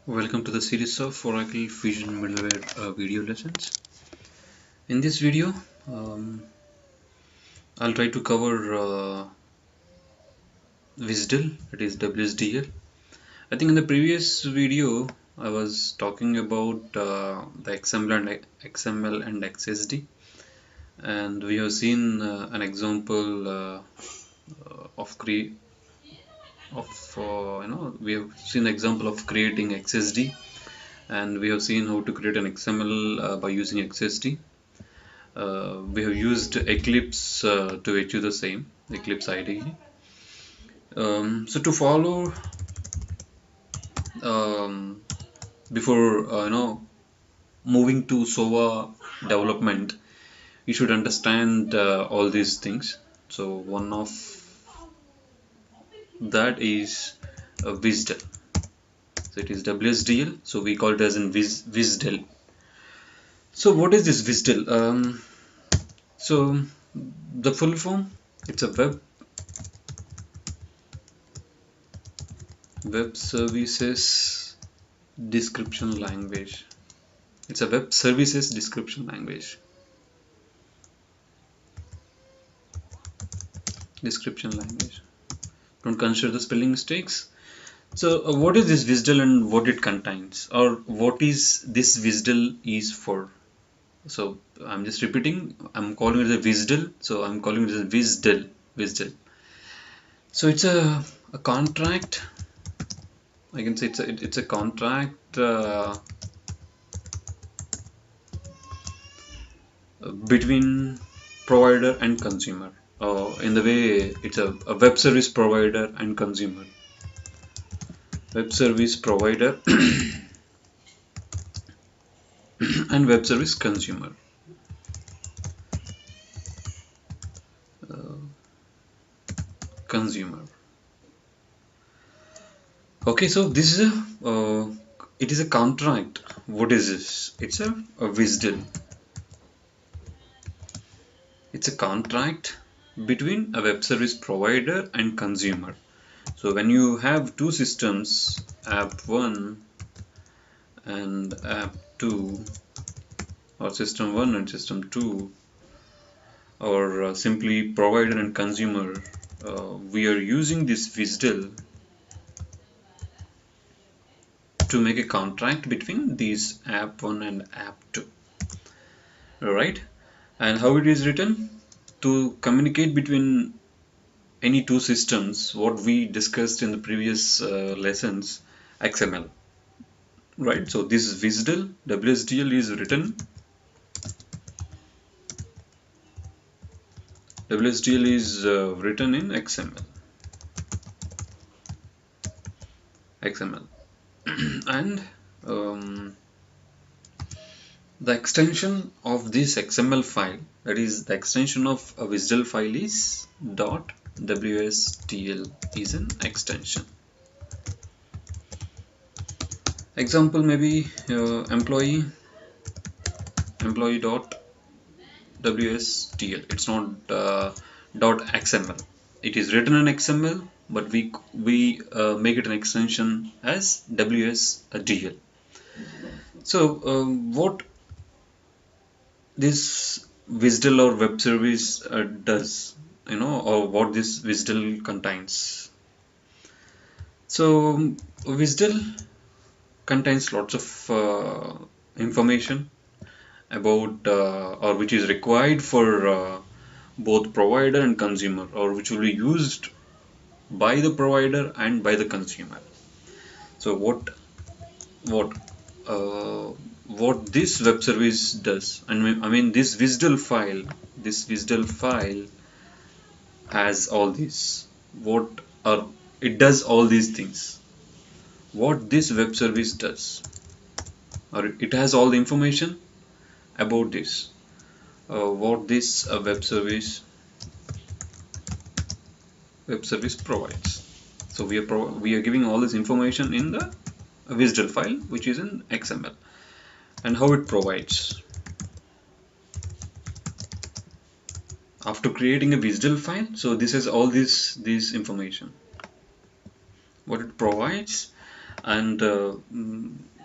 Welcome to the series of Oracle Fusion Middleware video lessons. In this video, I'll try to cover WSDL, that is WSDL. I think in the previous video, I was talking about the XML and XSD, and we have seen an example we have seen the example of creating XSD, and we have seen how to create an XML by using XSD. We have used Eclipse to achieve the same, Eclipse IDE. So to follow, before moving to SOA development, you should understand all these things. So one of that is WSDL. So it is WSDL. So we call it as in WSDL. So what is this WSDL? So the full form, it's a web services description language. It's a web services description language. Don't consider the spelling mistakes. So what is this WSDL and what it contains, or what is this WSDL is for? So I'm just repeating, I'm calling it a WSDL, so I'm calling it as WSDL. So it's a contract. I can say it's a contract between provider and consumer. In the way it's a web service provider and consumer. Web service provider and web service consumer. Okay, so this is it is a contract. What is this? It's a WSDL. It's a contract between a web service provider and consumer. So when you have two systems, app 1 and app 2, or system 1 and system 2, or simply provider and consumer, we are using this WSDL to make a contract between these app 1 and app 2. Alright, and how it is written? To communicate between any two systems, what we discussed in the previous lessons, XML. Right, so this is WSDL is written. WSDL is written in XML. And the extension of this XML file, that is the extension of a WSDL file, is .WSDL is an extension. Example maybe employee .WSDL. It's not .xml. It is written in XML, but we make it an extension as WSDL. So what this WSDL or web service does, or what this WSDL contains. So WSDL contains lots of information about or which is required for both provider and consumer, or which will be used by the provider and by the consumer. So what this web service does, I mean this WSDL file has all these. It does all these things. What this web service does, or it has all the information about this. What this web service provides. So we are giving all this information in the WSDL file, which is in XML, and how it provides. After creating a WSDL file, so this is all this information. What it provides, and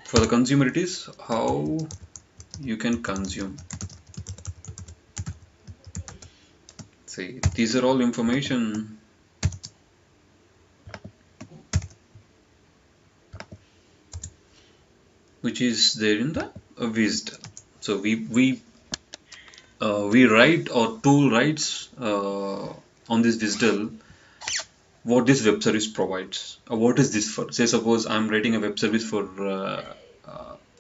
for the consumer it is how you can consume. See, these are all information which is there in the WSDL. So we write, or tool writes on this WSDL what this web service provides. What is this for? Say suppose I'm writing a web service for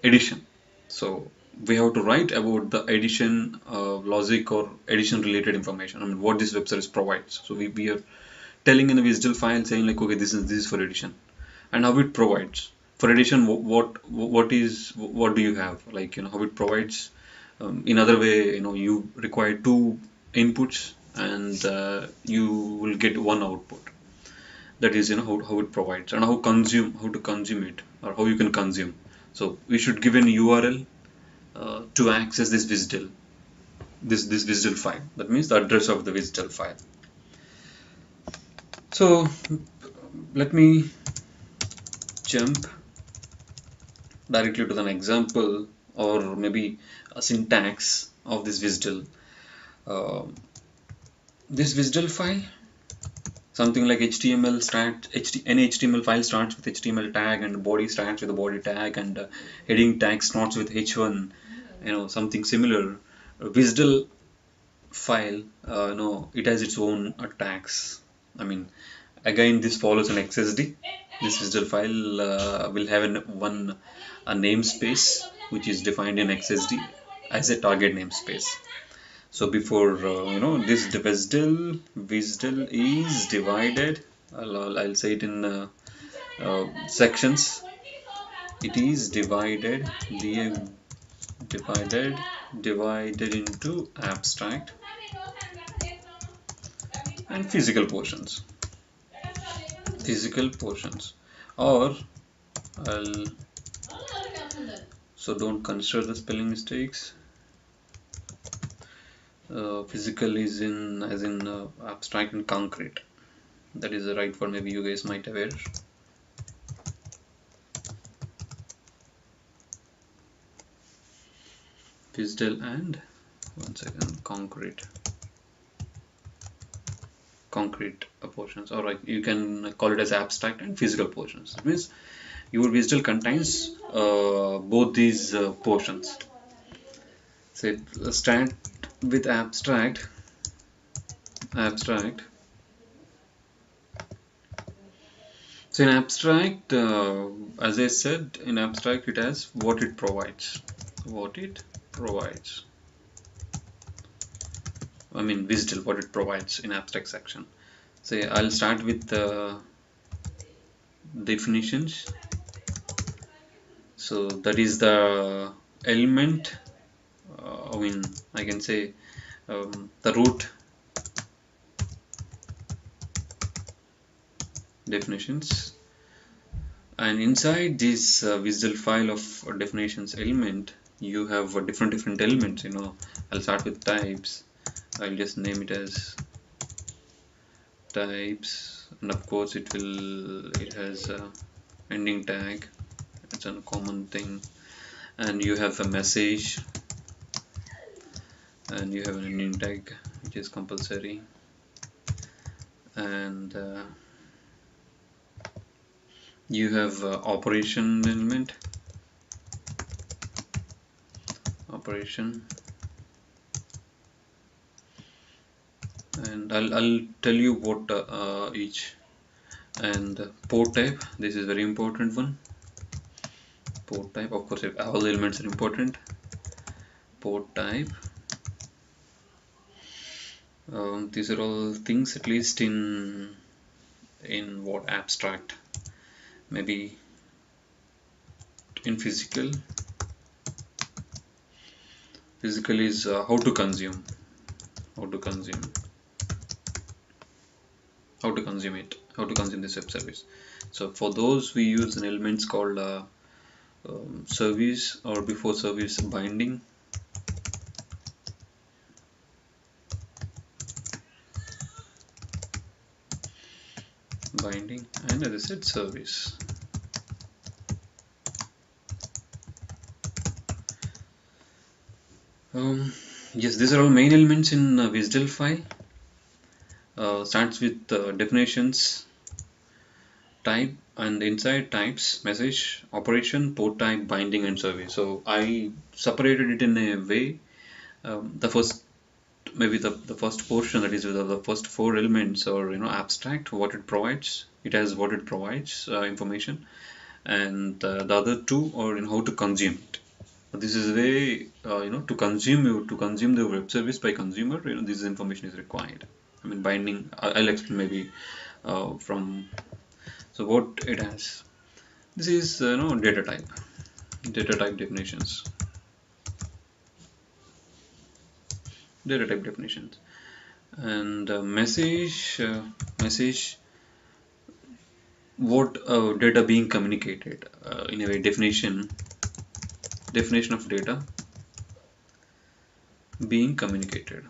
edition. So we have to write about the edition logic or edition related information. I mean what this web service provides. So we are telling in the WSDL file saying like, okay, this is for edition, and how it provides. For edition, what do you have, like, how it provides. In other way, you require two inputs and you will get one output. That is, how it provides, and how to consume it, or how you can consume. So we should give an URL to access this WSDL, this WSDL file. That means the address of the WSDL file. So let me jump directly to an example, or maybe a syntax of this WSDL. This WSDL file, something like HTML start, any HTML file starts with HTML tag, and body starts with a body tag, and heading tag starts with H1, something similar. WSDL file, it has its own tags. I mean, again, this follows an XSD. This WSDL file will have a namespace which is defined in XSD as a target namespace. So before this WSDL is divided. I'll say it in sections. It is divided into abstract and physical portions. Or so don't consider the spelling mistakes. Physical is as in abstract and concrete. That is the right word, maybe you guys might aware. WSDL and concrete portions, or like you can call it as abstract and physical portions. It means your WSDL contains both these portions. So start with abstract. So in abstract, as I said, in abstract it has what it provides. I mean WSDL, what it provides in abstract section. So I'll start with the definitions. So that is the element. I can say the root definitions, and inside this WSDL file of definitions element, you have different elements. I'll start with types. I'll just name it as types, and of course it has a ending tag. It's a common thing. And you have a message, and you have an ending tag which is compulsory, and you have operation element, and I'll tell you what each. And port type, this is very important one. Port type, of course all elements are important. Port type, these are all things, at least in what abstract. Maybe in physical is how to consume this web service. So for those we use an elements called service, or before service binding. And as I said, service. Yes, these are all main elements in WSDL file. Starts with definitions, type, and inside types, message, operation, port type, binding, and service. So I separated it in a way. The first, maybe the first portion, that is the first four elements, or abstract, what it provides. It has what it provides, information, and the other two are in how to consume it. This is way, to consume the web service by consumer, this information is required. I mean, binding, I'll explain maybe from. So what it has, this is data type definitions, and message, what data being communicated, in a way, definition of data being communicated,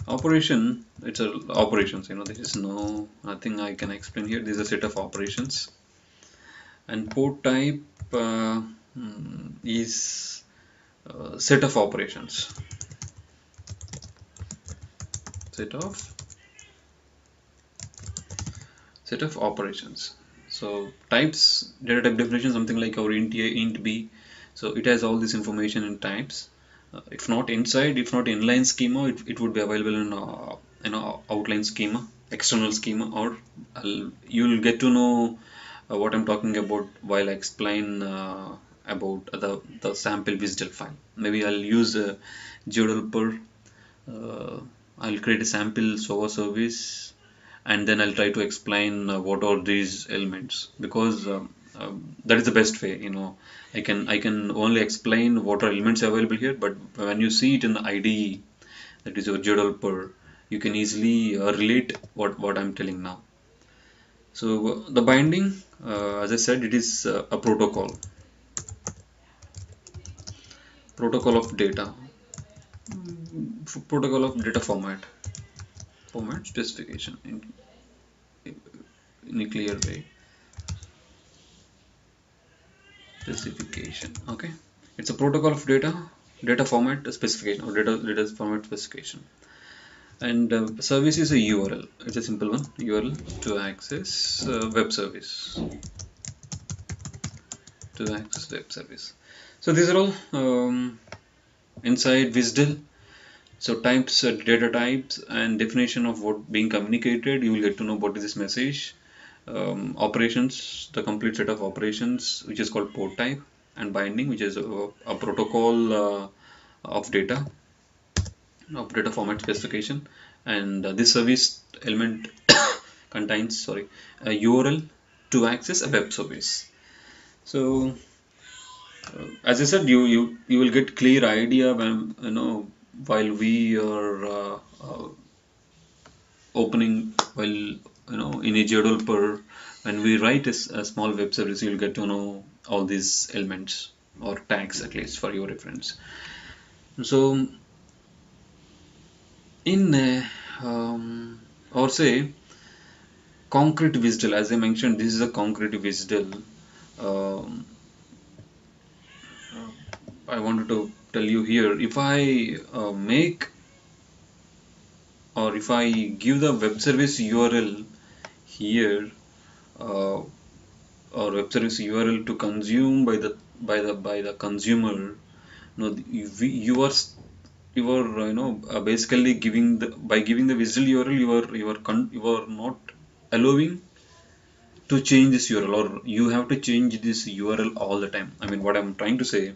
operation, it's a operations, there is nothing I can explain here. This is a set of operations. And port type is set of operations, set of operations. So types, data type definition, something like our int a, int b. So it has all this information in types. If not inline schema, it would be available in outline schema, external schema, or you'll get to know what I'm talking about while I explain about the sample WSDL file. Maybe I'll use GeoDeveloper. I'll create a sample SOA service, and then I'll try to explain what are these elements, because that is the best way. I can only explain what are elements available here, but when you see it in the IDE, that is your GeoDeveloper, you can easily relate what I'm telling now. So the binding, as I said, it is a protocol of data, format specification in a clear way. Specification, okay. It's a protocol of data format specification, or data format specification. And service is a URL. It's a simple one, URL to access web service. So these are all inside WSDL. So types, data types, and definition of what being communicated. You will get to know what is this message. Operations, the complete set of operations, which is called port type, and binding, which is a protocol of data format specification. And this service element contains a URL to access a web service. So as I said, you will get clear idea when while we are opening, in a GeoDeveloper, when we write a small web service, you'll get to know all these elements, or tags, at least for your reference. So in or say concrete WSDL, as I mentioned, this is a concrete WSDL. I wanted to tell you here, if I make, or if I give the web service URL here, or web service URL to consume by the consumer, you are basically giving by giving the WSDL URL, you are not allowing to change this URL, or you have to change this URL all the time. I mean, what I'm trying to say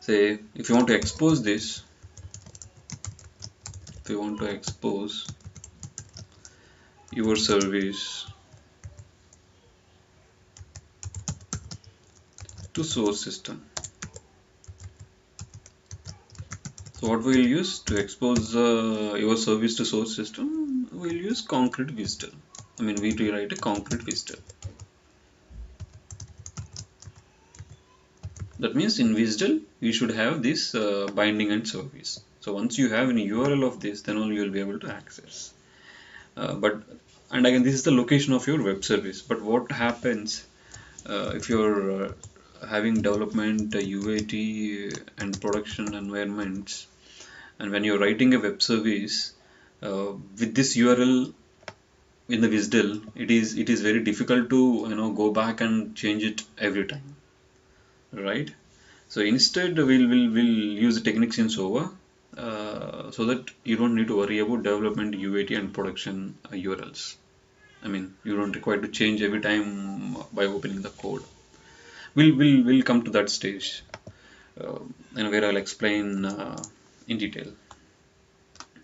if you want to expose this, your service to source system, so what we'll use to expose your service to source system, we'll use concrete WSDL. I mean, we rewrite a concrete WSDL. That means in WSDL you should have this binding and service. So once you have any URL of this, then only you will be able to access. And again, this is the location of your web service. But what happens if your having development, UAT and production environments, and when you're writing a web service with this URL in the WSDL, it is very difficult to go back and change it every time, right? So instead we'll use the techniques in SOA so that you don't need to worry about development, UAT and production URLs. I mean, you don't require to change every time by opening the code. We'll come to that stage and where I'll explain in detail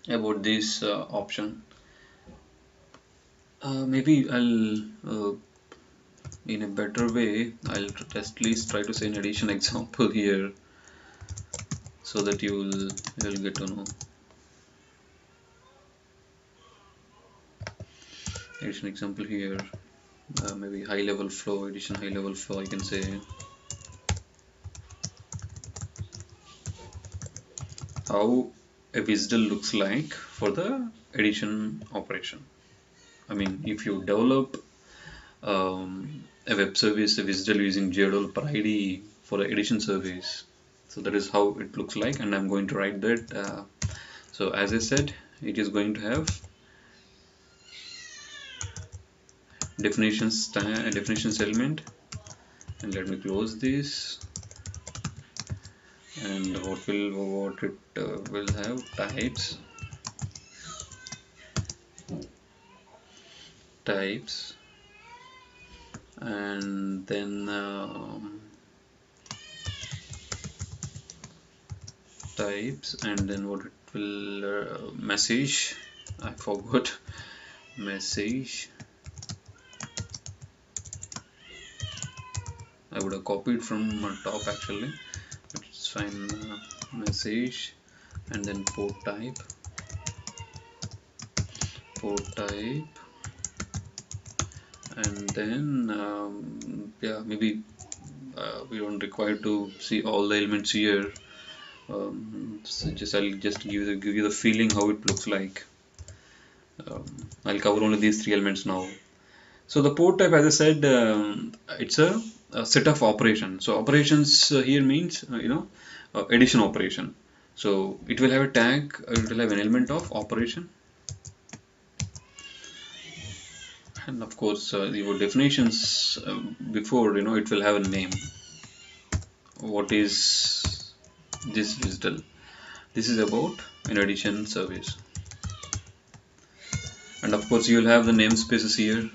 about this option. Maybe I'll in a better way I'll at least try to say an addition example here so that you'll get to know. Addition example here, maybe high level flow, addition high level flow, I can say. How a WSDL looks like for the addition operation. I mean, if you develop a web service, a WSDL using JDL per ID for the addition service, so that is how it looks like, and I'm going to write that. So as I said, it is going to have definitions element, and let me close this. And what it will have types, and then types, and then what it will message. I forgot message. I would have copied from top actually, but it's fine. Message, and then port type, and then yeah, maybe we don't require to see all the elements here. So I'll just give you the feeling how it looks like. I'll cover only these three elements now. So the port type, as I said, it's a set of operations. So operations here means addition operation. So it will have a tag, it will have an element of operation, and of course your definitions before, it will have a name. What is this WSDL? This is about an addition service, and of course you will have the namespaces here,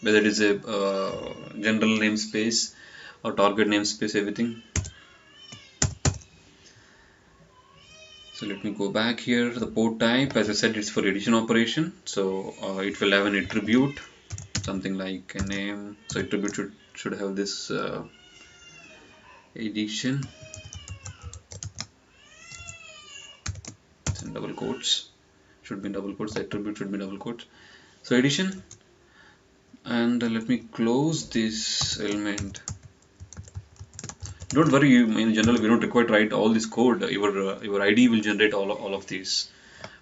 whether it is a general namespace or target namespace, everything. So let me go back here. The port type, as I said, it's for addition operation. So it will have an attribute, something like a name. So attribute should have this addition. It's in double quotes. Should be in double quotes. The attribute should be in double quotes. So addition. And let me close this element. Don't worry, in general we don't require to write all this code. Your ID will generate all of these.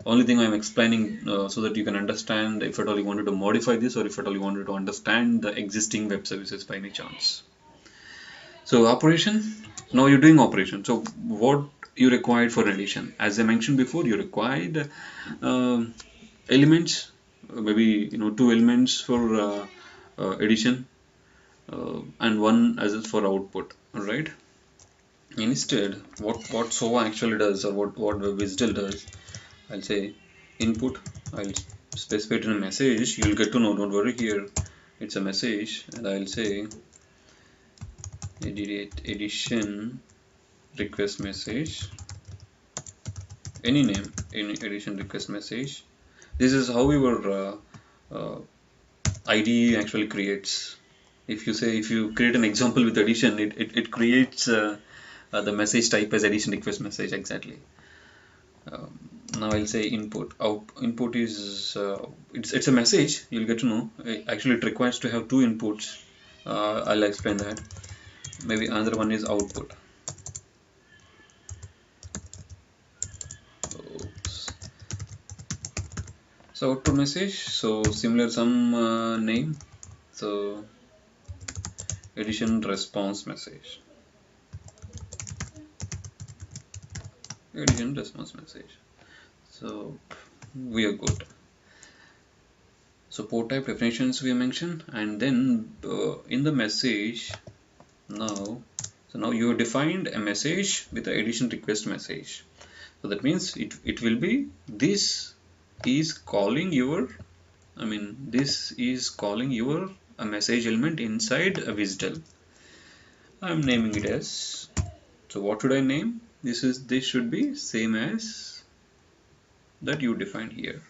Only thing I'm explaining so that you can understand if at all you wanted to modify this, or if at all you wanted to understand the existing web services by any chance. So operation, now you're doing operation. So what you required for addition? As I mentioned before, you required elements, maybe 2 elements for addition and 1 as for output. Alright. Instead, what SOA actually does, or what WSDL does, I'll say input. I'll specify it in a message. You'll get to know. Don't worry here. It's a message, and I'll say addition request message. Any name, any addition request message. This is how your IDE actually creates. If you create an example with addition, it creates the message type as addition request message exactly. Now I'll say input. Input is it's a message. You'll get to know. Actually, it requires to have 2 inputs. I'll explain that. Maybe another one is output. Oops. So output message. So similar some name. So addition response message. Addition response message. So we are good. So port type definitions we mentioned, and then in the message now, so now you have defined a message with the addition request message. So that means it will be this is calling your, this is calling your a message element inside a WSDL. I'm naming it as, so what should I name? This should be same as that you defined here.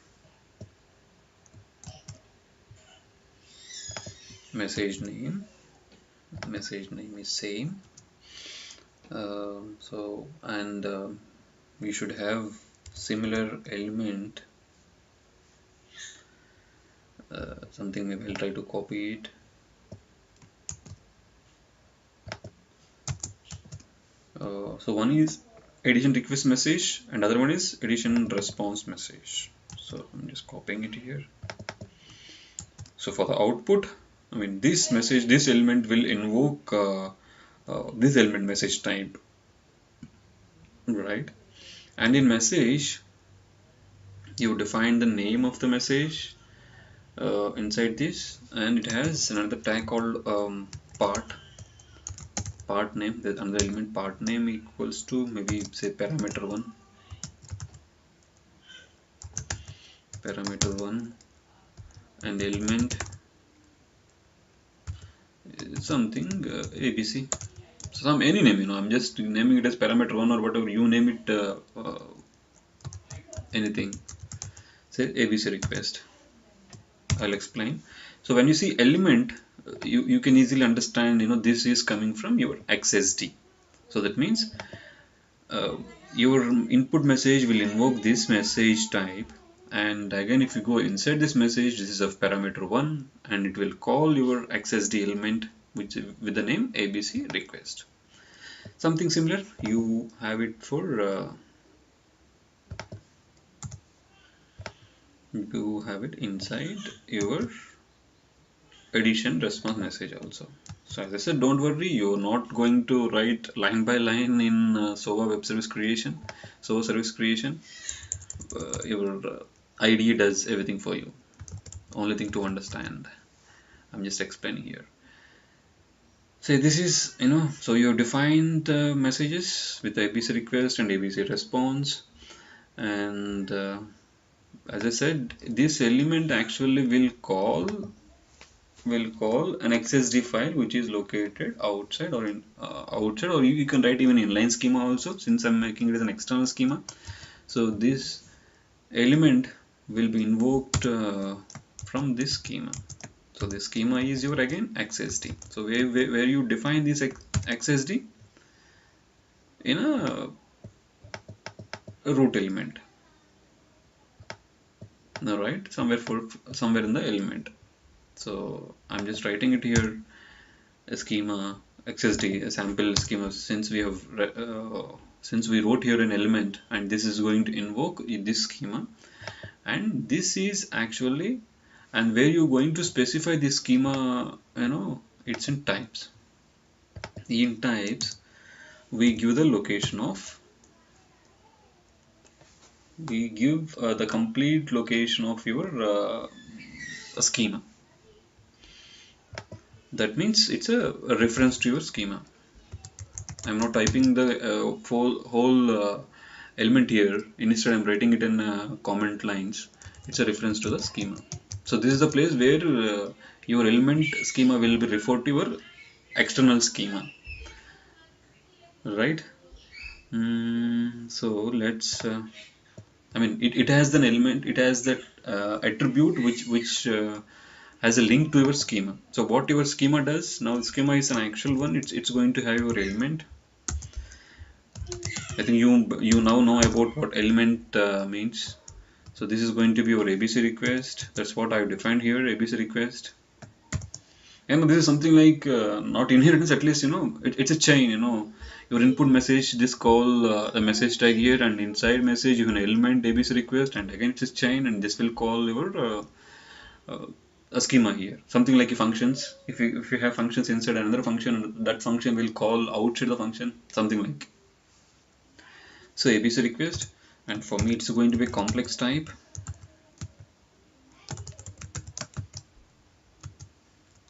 Message name is same. We should have similar element. Something maybe I'll try to copy it. So one is addition request message and other one is addition response message. So I'm just copying it here. So for the output, this message, this element will invoke this element message type, right? And in message, you define the name of the message inside this, and it has another tag called part name. There's another element part name equals to maybe say parameter 1, and the element is something ABC. So any name, I'm just naming it as parameter 1 or whatever you name it, anything. Say ABC request. I'll explain. So when you see element, you can easily understand, this is coming from your XSD. So that means your input message will invoke this message type, and again if you go inside this message, this is of parameter 1, and it will call your XSD element with the name ABC request. Something similar you have it for you have it inside your addition response message also. So as I said, don't worry, you're not going to write line by line in SOA web service creation, SOA service creation. Your IDE does everything for you. Only thing to understand, I'm just explaining here. So this is, so you have defined messages with ABC request and ABC response, and as I said, this element actually will call an XSD file which is located outside or in outside, or you can write even inline schema also, since I'm making it as an external schema. So this element will be invoked from this schema. So this schema is your again XSD. So where you define this XSD in a root element. All right, somewhere in the element. So I'm just writing it here, a schema XSD, a sample schema, since we wrote here an element, and this is going to invoke this schema, and this is actually, and where you're going to specify this schema, it's in types. In types, we give the location of, we give the complete location of your schema. That means it's a reference to your schema. I'm not typing the whole element here. Instead, I'm writing it in comment lines. It's a reference to the schema. So this is the place where your element schema will be referred to your external schema, right? So let's. It has an element. It has that attribute which has a link to your schema. So what your schema does now, the schema is an actual one. It's going to have your element. I think you now know about what element means. So this is going to be your ABC request. That's what I've defined here, ABC request. And this is something like not inheritance, at least it's a chain. Your input message, this call a message tag here, and inside message you have an element ABC request, and again it's a chain, and this will call your a schema here, something like functions. If you have functions inside another function, that function will call outside the function, something like. So ABC request, and for me it's going to be complex type.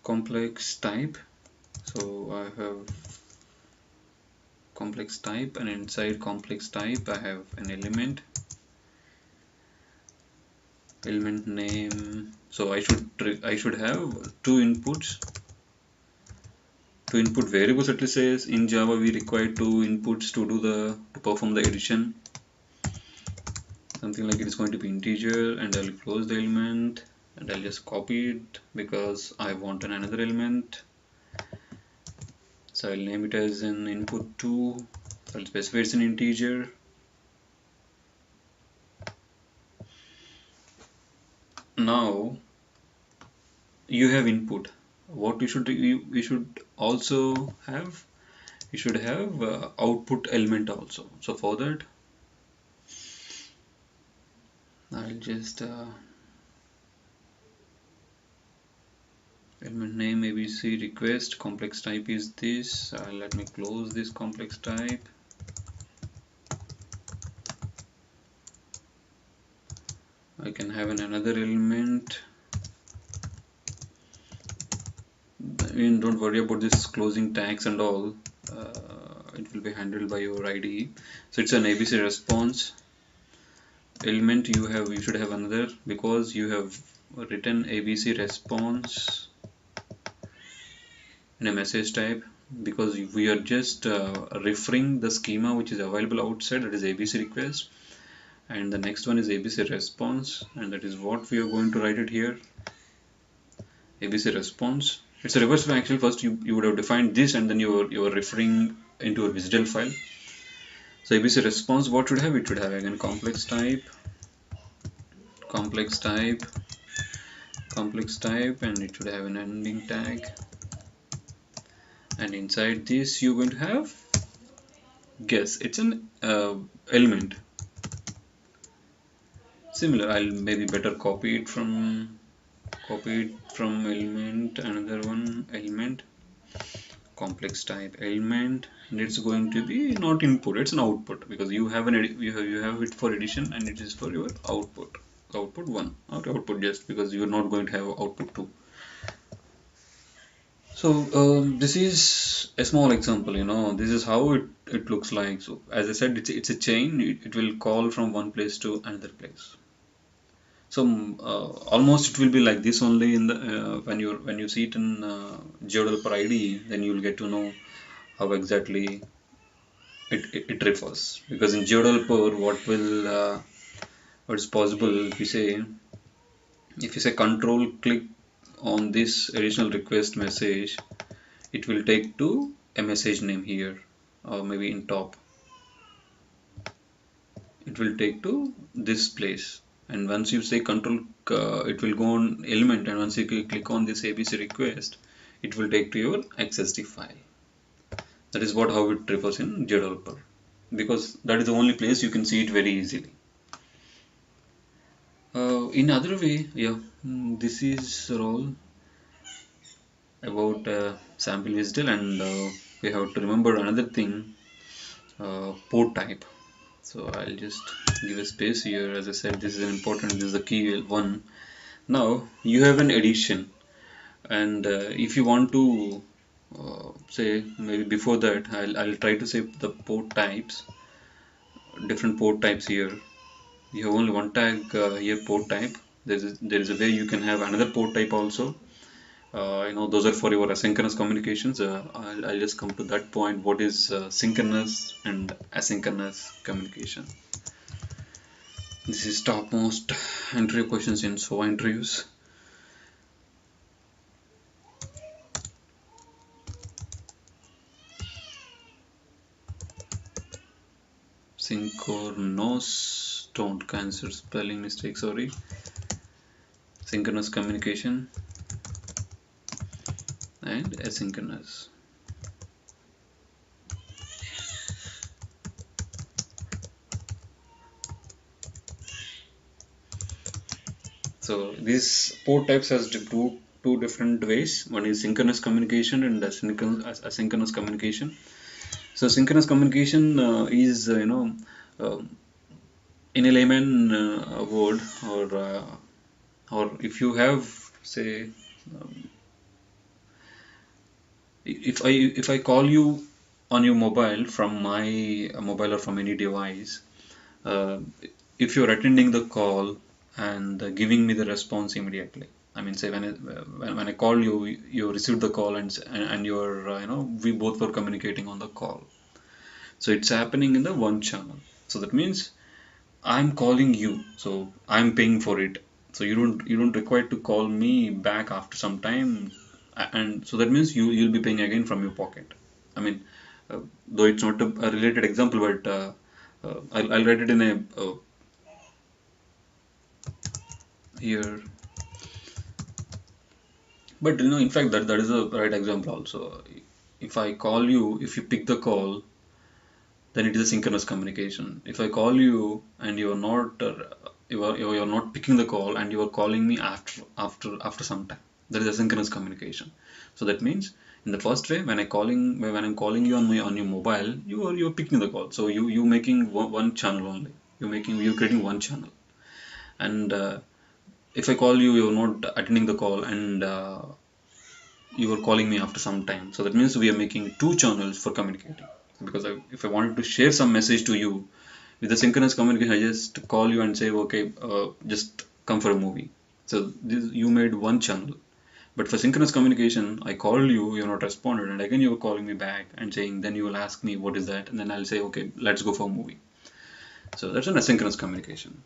Complex type. So I have complex type, and inside complex type I have an element name. So I should have two input variables. At least says in Java we require two inputs to perform the addition. Something like it is going to be integer, and I'll close the element and I'll just copy it because I want another element. So I'll name it as an input 2. I'll specify it's an integer. Now you have input. What you should also have, you should have output element also. So for that I'll just element name ABC request, complex type is this. Let me close this complex type. I can have another element. Don't worry about this closing tags and all. It will be handled by your IDE. So it's an ABC response element. You should have another, because you have written ABC response in a message type, because we are just referring the schema which is available outside, that is ABC request, and the next one is ABC response, and that is what we are going to write it here. ABC response. It's a reverse flow. Actually, first you would have defined this, and then you are referring into a WSDL file. So ABC response, what should have? It should have again complex type, and it should have an ending tag. And inside this you're going to have guess. It's an element. Similar. I'll maybe better copy it from element, another one element, complex type element, and it's going to be not input, it's an output, because you have it for addition, and it is for your output 1, not output just, because you're not going to have output 2. So this is a small example, this is how it looks like. So as I said, it's a chain. It will call from one place to another place. So almost it will be like this only in the when you see it in GeoDeveloper IDE, then you will get to know how exactly it refers. Because in GeoDeveloper, what is possible, if you say control click on this additional request message, it will take to a message name here, or maybe in top it will take to this place. And once you say control, it will go on element, and once you click on this ABC request, it will take to your XSD file. That is how it refers in GeoDeveloper, because that is the only place you can see it very easily. In other way, this is all about sample WSDL, and we have to remember another thing, port type. So I'll just give a space here. As I said, this is important, this is the key one. Now you have an addition, and if you want to say, maybe before that, I'll try to say the port types, different port types here. You have only one tag here, port type. There is a way you can have another port type also. Those are for your asynchronous communications. I'll just come to that point. What is synchronous and asynchronous communication? This is topmost interview questions in SOA interviews. Synchronous, don't cancel spelling mistake, sorry. Synchronous communication and asynchronous. So these port types has two different ways. One is synchronous communication and asynchronous communication. So synchronous communication is uh, in a layman word, or if you have, say, um, if I call you on your mobile from my mobile or from any device, uh, if you're attending the call and giving me the response immediately. I mean, say when I call you, you received the call, and you're we both were communicating on the call. So it's happening in the one channel. So that means I'm calling you, so I'm paying for it. So you don't require to call me back after some time, and so that means you'll be paying again from your pocket. I mean, though it's not a related example, but I'll write it in a here. But in fact, that is a right example also. If I call you, if you pick the call, then it is a synchronous communication. If I call you and you are not you are not picking the call, and you are calling me after some time, that is asynchronous communication. So that means in the first way, when I'm calling you on your mobile, you're picking the call. So you making one channel only. You're creating one channel. And if I call you, you're not attending the call, and you are calling me after some time. So that means we are making two channels for communicating. Because if I wanted to share some message to you with the synchronous communication, I just call you and say, okay, just come for a movie. So you made one channel. But for synchronous communication, I call you, you're not responded, and again you're calling me back and saying, then you will ask me what is that, and then I'll say, okay, let's go for a movie. So that's an asynchronous communication.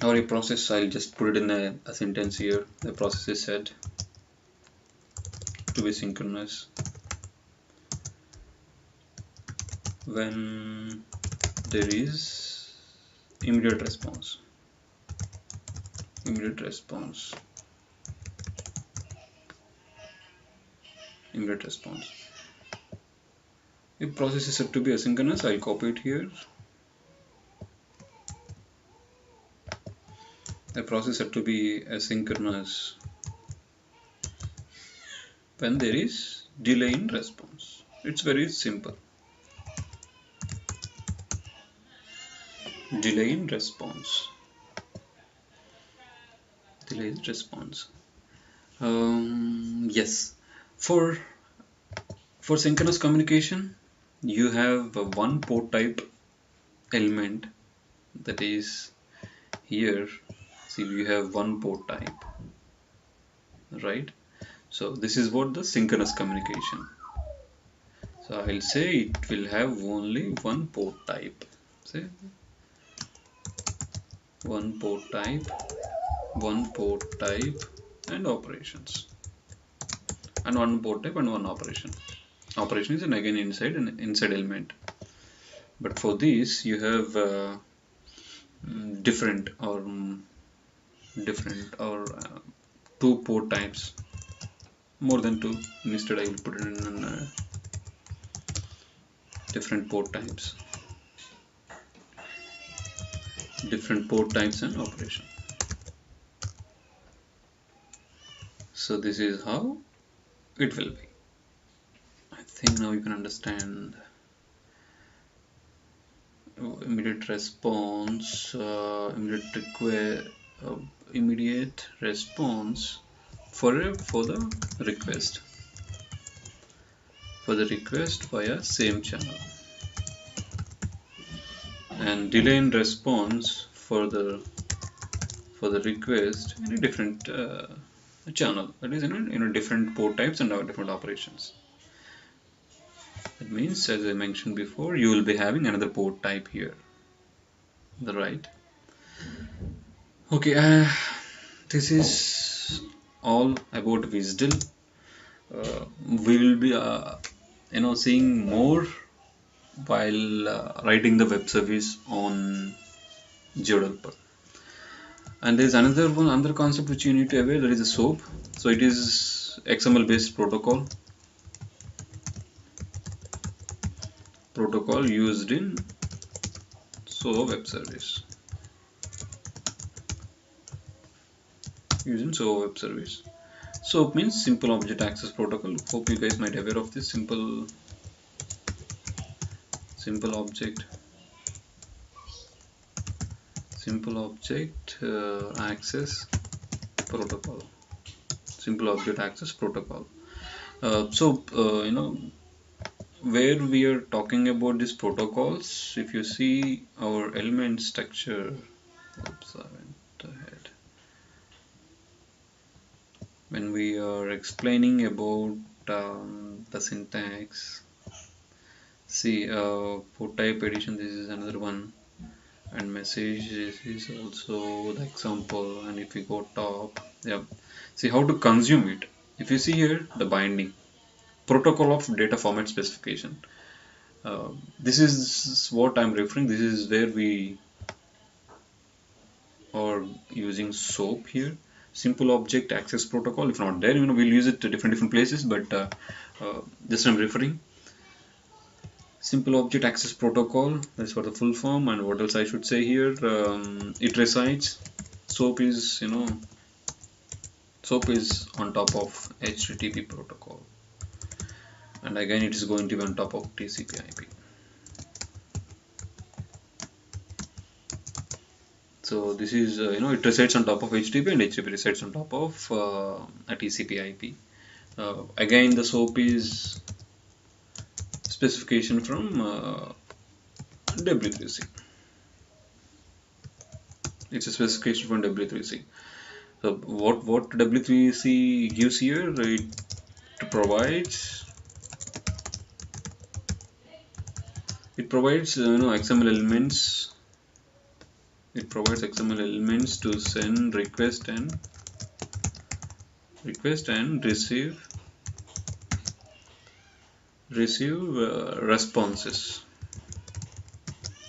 Or a process, I'll just put it in a sentence here. The process is said to be synchronous when there is immediate response. Immediate response. Immediate response. If process is said to be asynchronous, I'll copy it here. The process is said to be asynchronous when there is delay in response. It's very simple. Delay in response. Delay in response. Yes. For synchronous communication, you have one port type element, that is here. See, you have one port type, right? So this is what the synchronous communication. So I'll say it will have only one port type. Say one port type, and operations, and one port type and one operation. Operation is again an inside element. But for this you have different or two port types, more than two. Instead I will put it in different port types and operation. So this is how it will be. I think now you can understand. Immediate response, immediate response for the request via same channel, and delay in response for the request in a different channel, that is in a different port types and different operations. That means, as I mentioned before, you will be having another port type here, the right. Okay, this is all about WSDL. We will be seeing more while writing the web service on GeoDeveloper. And there is another concept which you need to aware, that is a SOAP. So it is XML based protocol used in SOA WebService. using SOA web service. SOAP means simple object access protocol. Hope you guys might be aware of this simple object access protocol. Simple object access protocol. Where we are talking about these protocols, if you see our element structure, oops, I went ahead. When we are explaining about the syntax, see for type edition, this is another one, and message is also the example. And if we go top, yeah, see how to consume it. If you see here, the binding protocol of data format specification. This is what I'm referring. This is where we are using SOAP here. Simple object access protocol. If not there, we'll use it to different places. But just I'm referring. Simple object access protocol. That's for the full form. And what else I should say here? It resides. SOAP is SOAP is on top of HTTP protocol. And again, it is going to be on top of TCP/IP. So this is it resides on top of HTTP, and HTTP resides on top of a TCP/IP. Again, the SOAP is specification from W3C. It's a specification from W3C. So what W3C gives here? It provides XML elements. It provides XML elements to send request and receive responses.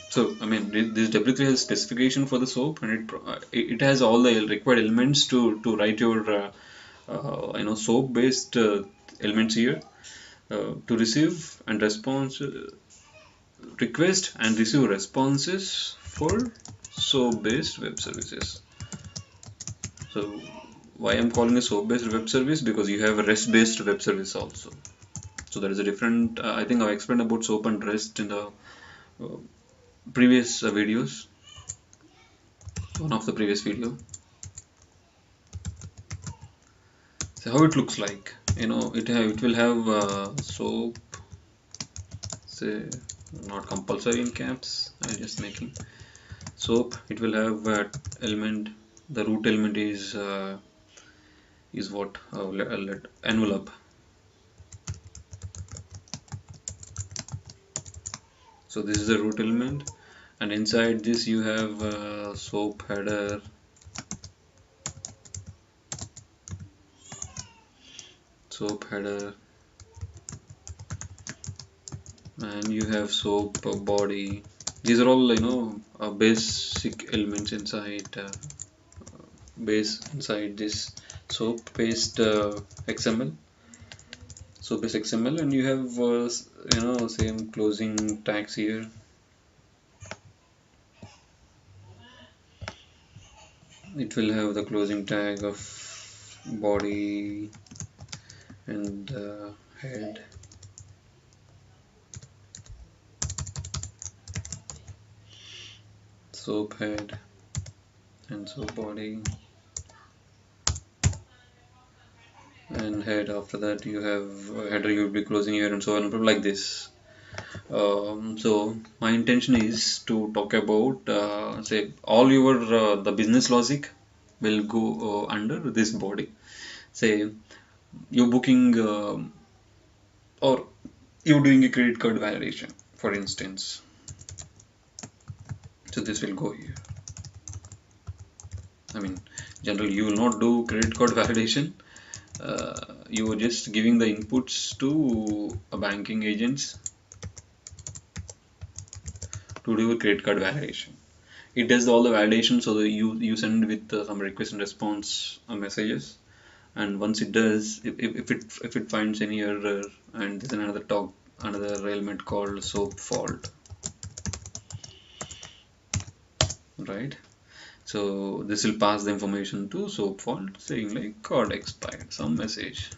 So this W3 has specification for the SOAP, and it has all the required elements to write your SOAP based elements here to receive and request and receive responses for SOAP based web services. So why I'm calling a SOAP based web service? Because you have a REST based web service also. So there is a different. I think I've explained about SOAP and REST in the previous videos. One of the previous video. So how it looks like. It will have SOAP. Say not compulsory in caps. I'm just making. SOAP. It will have element. The root element is what? Envelope. So this is the root element, and inside this you have SOAP header, and you have SOAP body. These are all basic elements inside this SOAP based XML. SOAP based XML, and you have same closing tags here. It will have the closing tag of body and head. SOAP head and SOAP body and head. After that you have header, you will be closing here, and so on, like this. So my intention is to talk about say all your the business logic will go under this body. Say you're booking or you're doing a credit card validation, for instance. So this will go here. Generally you will not do credit card validation. You are just giving the inputs to a banking agents to do a credit card validation. It does all the validation, so that you send with some request and response messages, and once it does, if it finds any error, and there's another element called SOAP fault, right? So this will pass the information to SOAP fault saying like code expired, some message,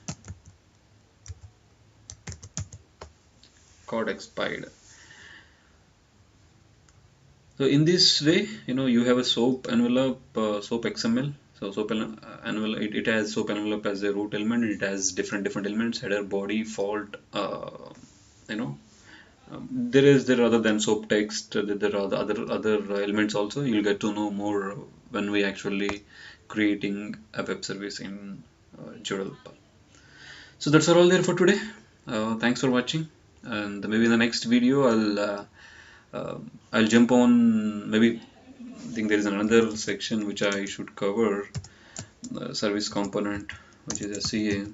code expired. So in this way, you have a SOAP envelope, SOAP XML. So SOAP envelope, it has SOAP envelope as a root element. It has different elements: header, body, fault. There other than SOAP text. There are the other elements also. You'll get to know more when we actually creating a web service in Development. So that's all there for today. Thanks for watching, and maybe in the next video I'll jump on, maybe I think there is another section which I should cover, the service component, which is SEA.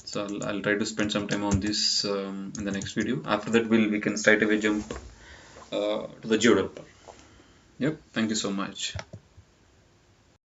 So I'll try to spend some time on this in the next video. After that we can straight away jump to the developer. Yep, thank you so much.